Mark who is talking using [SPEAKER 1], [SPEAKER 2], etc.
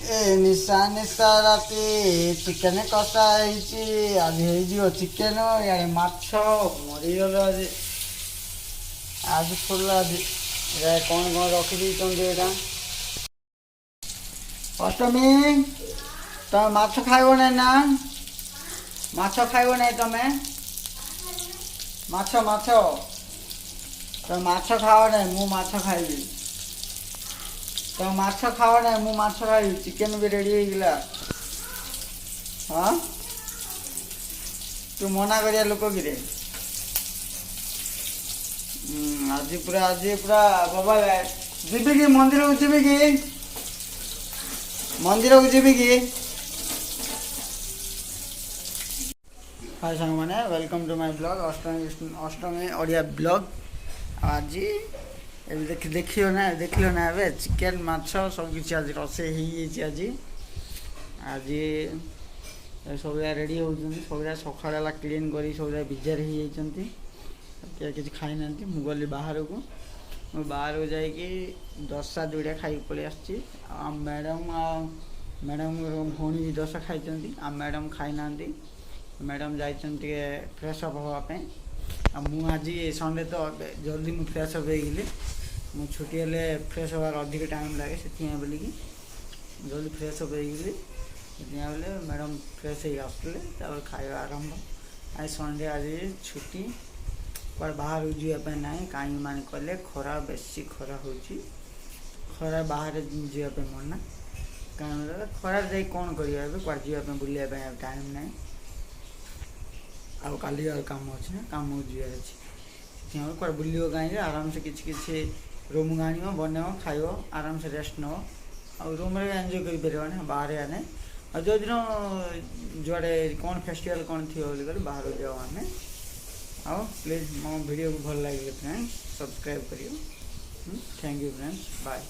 [SPEAKER 1] ए निशा निशा राति चिकेन कषा आज हो चिकेन यार माछ मरीगल आज फुल आज कौन कौन रखी यहाँ अष्टमी तुम माछ खाइब ना ना माछ खाइब ना तुम माछ माछ तुम माछ खाओ ना मु माछ खाइबी तो माछ खाओ ना मु माछ खाई चिकेन भी रेडी हो गला हाँ तू मना करिया लोक कि आज पूरा बाबा जीवी कि मंदिर को जीवी कि मंदिर को जीवी कि हाय सांग मैंने welcome to my blog Ashtami Odia blog आज देखियो ना ए चिकेन माछ सब किसी आज रोसे आज आज सब रेडी हो सब सका क्लीन कर सब बिजार हो किसी खाई ना मुझे गली बाहर को बाहर को जाकि दशा दुईटा खाई पलि आ मैडम मैडम भौणी भी दशा खाई आ मैडम खाई ना मैडम जाते फ्रेश अप हाँपाई आज संडे तो जल्दी मुझे फ्रेश अप हो मु छुट्टी हेल्ले फ्रेश हबार अधिक टाइम लगे से बोलिकी जल्दी फ्रेश अप बोले मैडम फ्रेश हो आसते खाଇବା आरंभ आज संडे आज छुट्टी पर बाहर जावाई ना कहीं मान कले खरा बेसी खरा हो खरा बाहर जावाई मना कारण खरा जा कौन कर बुलाइबा टाइम ना आल कम अच्छे ना कम जावार अच्छे बुल कहीं आराम से किसी रूम को आन बन खाइब आराम से रेस्ट नब आ रूम एंजॉय कर बाहर आने और जो दिन जुआड़े कौन फेस्टिवल कौन थी बोली बाहर जाओ आम आओ प्लीज मो वीडियो को भल लगे फ्रेंड्स सब्सक्राइब करियो थैंक यू फ्रेंड्स बाय।